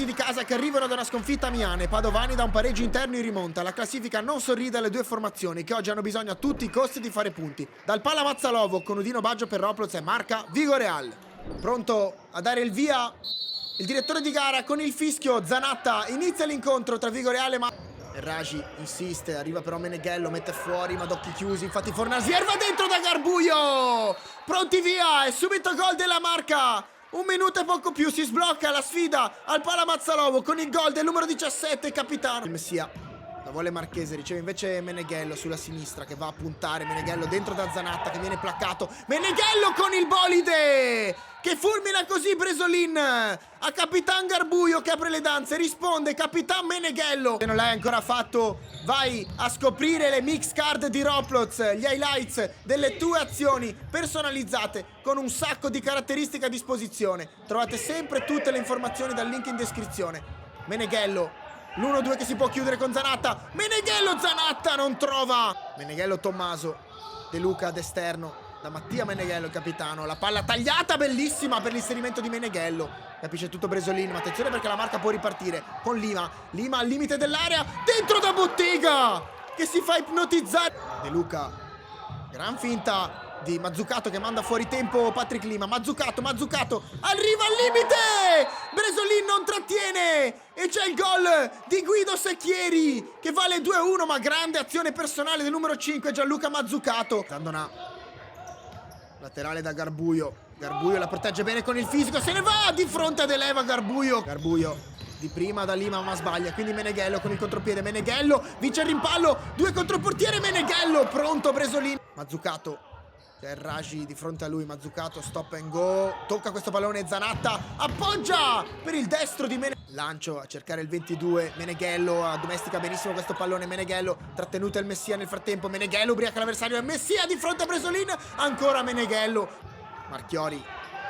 di casa che arrivano da una sconfitta a Miane, Padovani da un pareggio interno in rimonta. La classifica non sorride alle due formazioni che oggi hanno bisogno a tutti i costi di fare punti. Dal Pala Mazzalovo con Udino Baggio per Roplotz e marca Vigoreal. Pronto a dare il via il direttore di gara con il fischio. Zanatta inizia l'incontro tra Vigoreal e Raji insiste, arriva però Meneghello, mette fuori ma d'occhi chiusi, infatti Fornasier va dentro da Garbuio. Pronti via e subito gol della marca. Un minuto e poco più, si sblocca la sfida al Pala Mazzalovo con il gol del numero 17, capitano. Il Messia la vuole Marchese, riceve invece Meneghello sulla sinistra che va a puntare. Meneghello dentro da Zanatta che viene placcato. Meneghello con il bolide che fulmina così Bresolin a Capitan Garbuio che apre le danze. Risponde Capitan Meneghello. Se non l'hai ancora fatto, vai a scoprire le mix card di Roplotz, gli highlights delle tue azioni personalizzate con un sacco di caratteristiche a disposizione. Trovate sempre tutte le informazioni dal link in descrizione. Meneghello, l'1-2 che si può chiudere con Zanatta. Meneghello, Zanatta non trova. Meneghello, Tommaso, De Luca d'esterno da Mattia Meneghello, il capitano. La palla tagliata, bellissima per l'inserimento di Meneghello. Capisce tutto Bresolin, ma attenzione perché la marca può ripartire con Lima. Lima al limite dell'area, dentro da Bottega che si fa ipnotizzare. De Luca, gran finta di Mazzucato che manda fuori tempo Patrick Lima. Mazzucato arriva al limite. Bresolin non trattiene e c'è il gol di Guido Secchieri che vale 2-1, ma grande azione personale del numero 5 Gianluca Mazzucato. Zandona laterale da Garbuio. Garbuio la protegge bene con il fisico, se ne va di fronte ad Eleva Garbuio. Garbuio di prima da Lima ma sbaglia, quindi Meneghello con il contropiede. Meneghello vince il rimpallo, 2 contro il portiere. Meneghello pronto Bresolin. Mazzucato, c'è il Raji di fronte a lui. Mazzucato stop and go, tocca questo pallone. Zanatta appoggia per il destro di Meneghello. Lancio a cercare il 22. Meneghello addomestica benissimo questo pallone. Meneghello trattenuta il Messia nel frattempo. Meneghello ubriaca l'avversario e Messia di fronte a Bresolin. Ancora Meneghello. Marchiori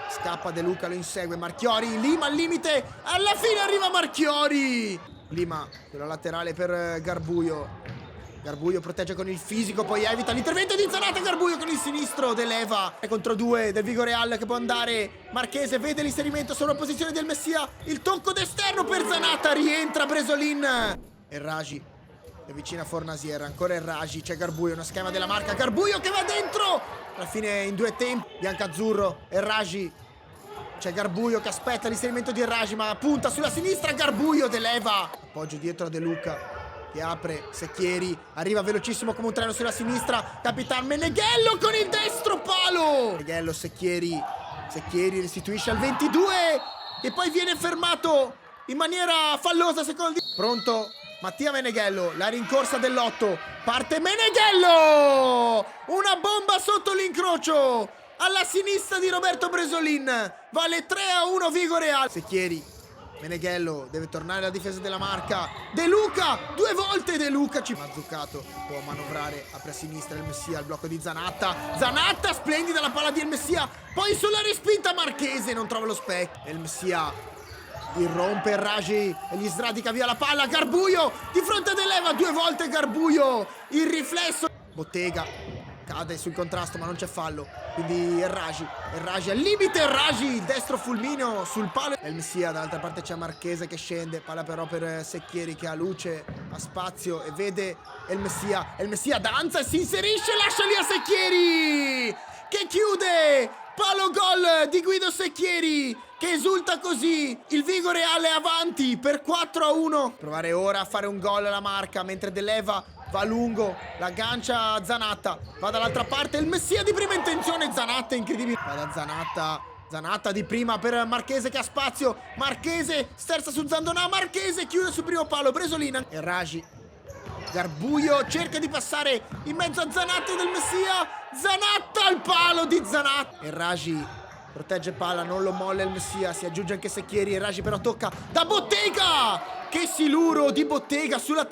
scappa, De Luca lo insegue. Marchiori, Lima al limite, alla fine arriva Marchiori. Lima sulla laterale per Garbuio. Garbuio protegge con il fisico, poi evita l'intervento di Zanatta. Garbuio con il sinistro dell'Eva contro 2 del Vigoreal che può andare. Marchese vede l'inserimento sulla posizione del Messia, il tocco d'esterno per Zanatta, rientra Bresolin. E Raji si avvicina Fornasier, ancora il Raji, c'è Garbuio, uno schema della marca. Garbuio che va dentro, alla fine in 2 tempi, biancazzurro e Raji. C'è Garbuio che aspetta l'inserimento di Raji ma punta sulla sinistra. Garbuio dell'Eva, appoggio dietro a De Luca che apre. Secchieri arriva velocissimo come un treno sulla sinistra. Capitan Meneghello con il destro palo. Meneghello, Secchieri restituisce al 22 e poi viene fermato in maniera fallosa secondo. Pronto Mattia Meneghello, la rincorsa dell'8, parte Meneghello, una bomba sotto l'incrocio alla sinistra di Roberto Bresolin, vale 3-1 Vigoreal. Secchieri, Meneghello deve tornare alla difesa della marca. De Luca, 2 volte De Luca. Mazzucato può manovrare, apre a sinistra il Messia, il blocco di Zanatta. Zanatta, splendida la palla di El Messia. Poi sulla respinta Marchese, non trova lo specchio. El Messia irrompe il Raji e gli sradica via la palla. Garbuio di fronte ad Eleva, 2 volte Garbuio. Il riflesso. Bottega cade sul contrasto ma non c'è fallo, quindi il Raji al limite. Il Raji, il destro fulmineo sul palo. El Messia, dall'altra parte c'è Marchese che scende, palla però per Secchieri che ha luce, ha spazio e vede El Messia danza e si inserisce, lascia lì a Secchieri che chiude. Palo gol di Guido Secchieri che esulta così. Il Vigoreal è avanti per 4-1. Provare ora a fare un gol alla marca mentre Dell'Eva va lungo, l'aggancia Zanatta, va dall'altra parte il Messia di prima intenzione. Zanatta incredibile, va da Zanatta di prima per Marchese che ha spazio. Marchese sterza su Zandona, Marchese chiude sul primo palo. Bresolina e Raji. Garbuio cerca di passare in mezzo a Zanatta del Messia. Zanatta al palo di Zanatta e Raji protegge palla, non lo molla il Messia, si aggiunge anche Secchieri e Raji però tocca da Bottega. Che siluro di Bottega sulla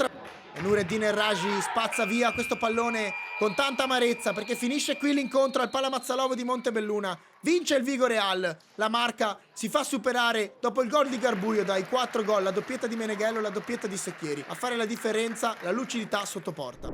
e Nureddin El Raji spazza via questo pallone con tanta amarezza perché finisce qui l'incontro al Pala Mazzalovo di Montebelluna. Vince il Vigoreal, la marca si fa superare dopo il gol di Garbuio dai 4 gol, la doppietta di Meneghello e la doppietta di Secchieri. A fare la differenza la lucidità sotto porta.